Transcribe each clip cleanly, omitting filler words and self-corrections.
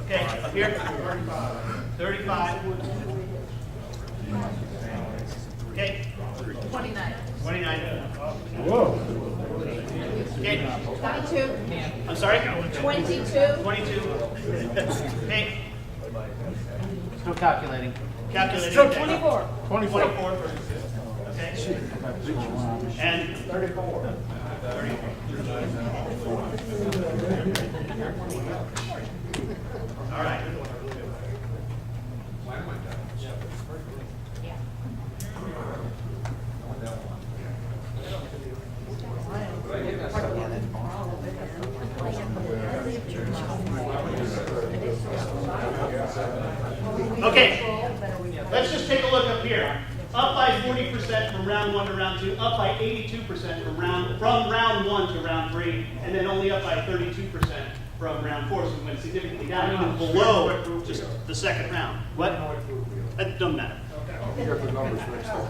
Okay, up here. 35. Okay. 29. 29. Whoa. Okay. 22. I'm sorry? 22. 22. Okay. Still calculating. Calculating. So Okay. 24. 24. Okay. And 34. 34. All right. Okay, let's just take a look up here. Up by 40% from round 1 to round 2, up by 82% from round 1 to round 3, and then only up by 32% from round 4, so we went significantly down, even below just the second round. What? That doesn't matter.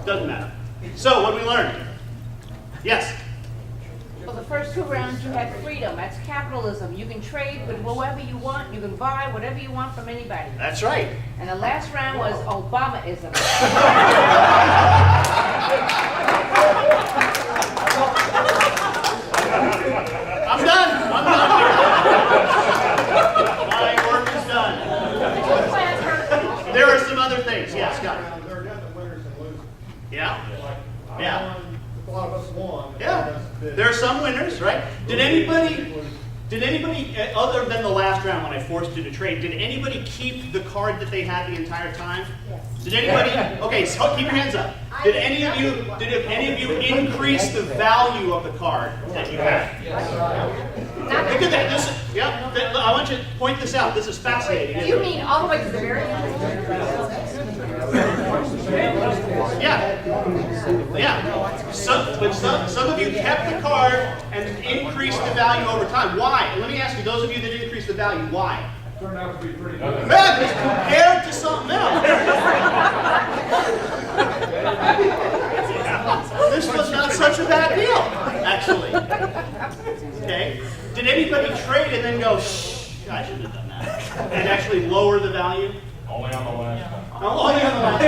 Doesn't matter. So, what did we learn? Yes? Well, the first 2 rounds you had freedom. That's capitalism. You can trade with whoever you want. You can buy whatever you want from anybody. That's right. And the last round was Obamaism. I'm done. I'm done here. My work is done. There are some other things. Yes, Scott. There are definite winners and losers. Yeah. Like, I Yeah. won, a lot of us won. Yeah. There are some winners, right? Did anybody, other than the last round when I forced you to trade, did anybody keep the card that they had the entire time? Yes. Did anybody? Okay, so keep your hands up. Did any of you increase the value of the card that you had? Look at that. This is, yeah. I want you to point this out. This is fascinating. You mean all the way to the very end? Yeah. Yeah. Some of you kept the card and increased the value over time. Why? And let me ask you, those of you that increased the value, why? Turned out to be pretty good. Man, it's compared to something else. This was not such a bad deal, actually. Okay. Did anybody trade and then go, shh, I shouldn't have done that, and actually lower the value? Only on the last one. Only on the last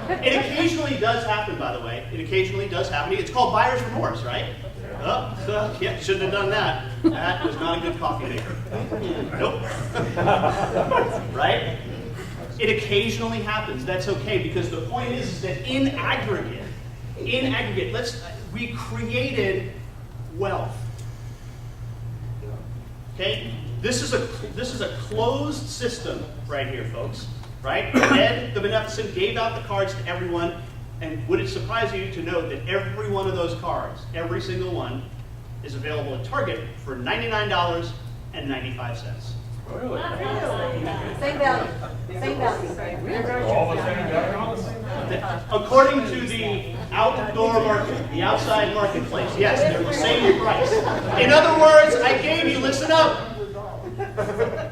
time. It occasionally does happen, by the way. It occasionally does happen. It's called buyer's remorse, right? Oh, yeah, shouldn't have done that. That was not a good coffee maker. Nope. Right? It occasionally happens. That's okay, because the point is that in aggregate, we created wealth. Okay? This is a closed system right here, folks. Right? Ed, the Beneficent, gave out the cards to everyone, and would it surprise you to know that every one of those cards, every single one, is available at Target for $99.95. Really? Same value. Same value. All the same guys? According to the outdoor market, the outside marketplace, yes, they're the same price. In other words, I gave you, listen up.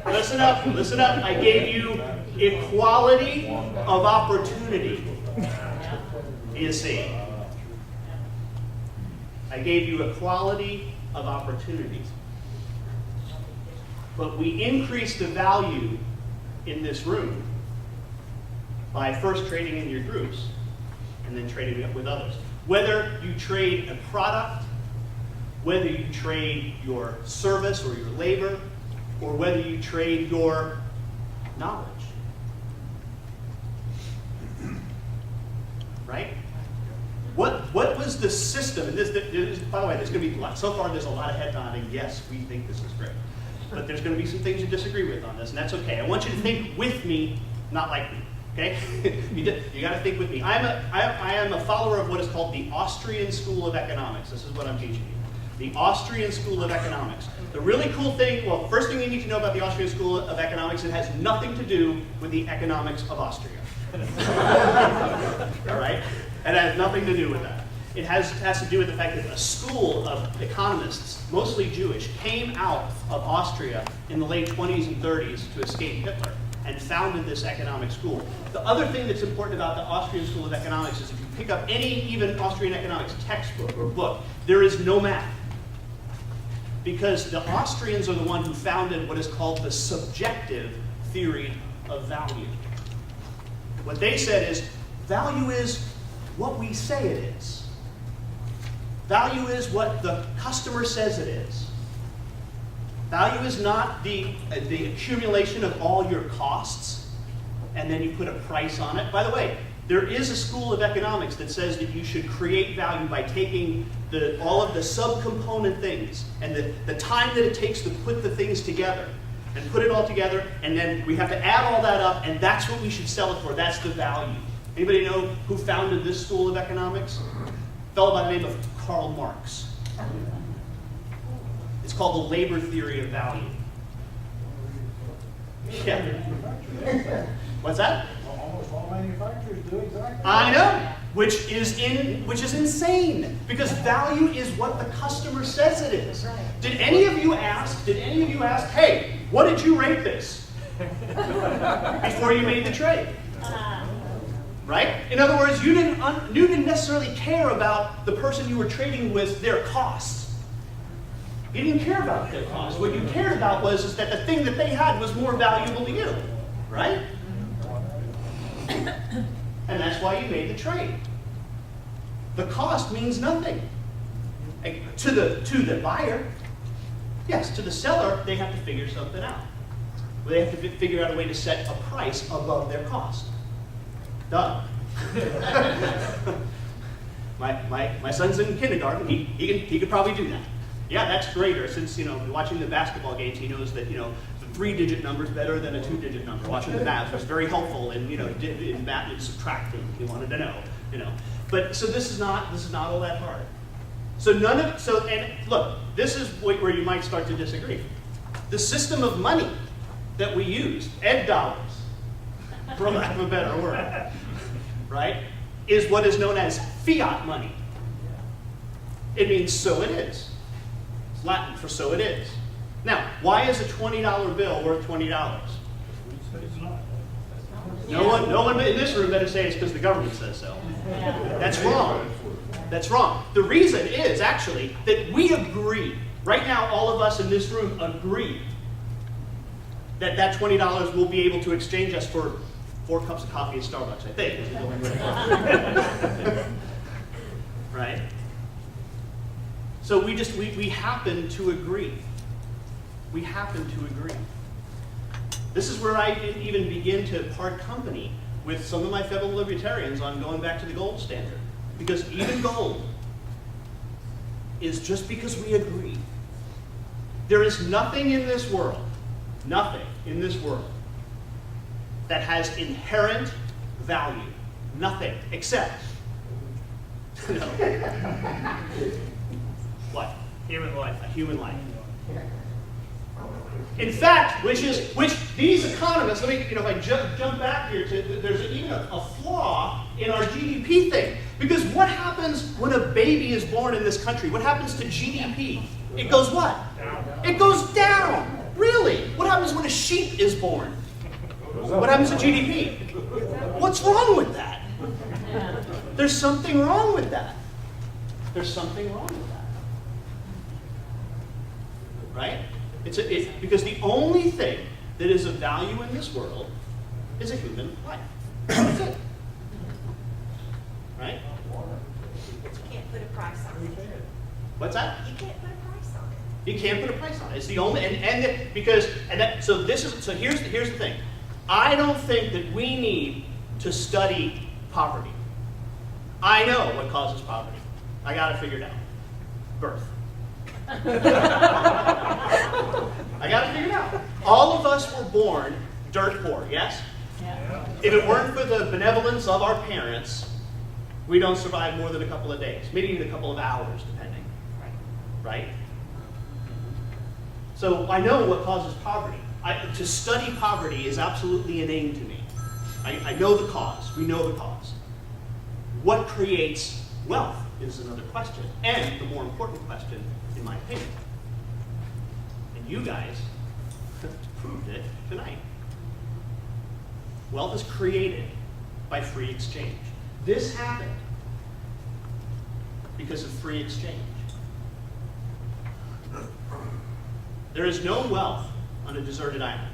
Listen up, listen up. I gave you equality of opportunity. You see. I gave you equality of opportunities. But we increased the value in this room by first trading in your groups and then trading it with others. Whether you trade a product, whether you trade your service or your labor, or whether you trade your knowledge. Right? What was the system? And this, by the way, there's going to be, so far there's a lot of head nodding. Yes, we think this is great. But there's going to be some things you disagree with on this, and that's okay. I want you to think with me, not like me. Okay? you got to think with me. I am a follower of what is called the Austrian School of Economics. This is what I'm teaching you. The Austrian School of Economics. The really cool thing, well, first thing you need to know about the Austrian School of Economics, it has nothing to do with the economics of Austria. All right? It has nothing to do with that. It has to do with the fact that a school of economists, mostly Jewish, came out of Austria in the late 20s and 30s to escape Hitler and founded this economic school. The other thing that's important about the Austrian School of Economics is if you pick up any even Austrian economics textbook or book, there is no math. Because the Austrians are the one who founded what is called the subjective theory of value. What they said is, value is what we say it is. Value is what the customer says it is. Value is not the accumulation of all your costs, and then you put a price on it. By the way, there is a school of economics that says that you should create value by taking all of the subcomponent things and the time that it takes to put the things together and put it all together, and then we have to add all that up, and that's what we should sell it for. That's the value. Anybody know who founded this school of economics? A fellow by the name of Karl Marx. It's called the labor theory of value. Yeah. What's that? Almost all manufacturers do exactly. I know, which is insane, because value is what the customer says it is. Did any of you ask, hey, what did you rate this? Before you made the trade. Right? In other words, you didn't necessarily care about the person you were trading with, their costs. You didn't care about their costs. What you cared about was that the thing that they had was more valuable to you. Right? And that's why you made the trade. The cost means nothing. To the buyer, yes. To the seller, they have to figure something out. They have to figure out a way to set a price above their cost. Done. my son's in kindergarten. He could probably do that. Yeah, that's great. Or since watching the basketball games, he knows that the 3-digit number is better than a 2-digit number. Watching the math was very helpful in in math and subtracting. He wanted to know. But so this is not all that hard. And look, this is where you might start to disagree. The system of money that we use, ed dollars, for lack of a better word, right, is what is known as fiat money. It means so it is. It's Latin for so it is. Now, why is a $20 bill worth $20? No one in this room better say it's because the government says so. That's wrong. That's wrong. The reason is actually that we agree. Right now, all of us in this room agree that $20 will be able to exchange us for 4 cups of coffee at Starbucks, I think. Right? So we happen to agree. We happen to agree. This is where I even begin to part company with some of my fellow libertarians on going back to the gold standard. Because even gold is just because we agree. There is nothing in this world, that has inherent value. Nothing, except, what? Human life, a human life. In fact, which these economists, let me, if I jump back here there's even a flaw in our GDP thing. Because what happens when a baby is born in this country? What happens to GDP? It goes what? Down. It goes down. Really? What happens when a sheep is born? What happens to GDP? What's wrong with that? There's something wrong with that. There's something wrong with that. Right? It's because the only thing that is of value in this world is a human life. That's it. Right? But you can't put a price on it. What's that? You can't put a price on it. You can't put a price on it. It's the only so here's the thing. I don't think that we need to study poverty. I know what causes poverty. I got it figured out. Birth. I got it figured out. All of us were born dirt poor, yes? Yeah. If it weren't for the benevolence of our parents, we don't survive more than a couple of days, maybe even a couple of hours, depending. Right? So I know what causes poverty. To study poverty is absolutely inane to me. I know the cause. We know the cause. What creates wealth is another question, and the more important question, in my opinion. And you guys proved it tonight. Wealth is created by free exchange. This happened because of free exchange. There is no wealth on a deserted island.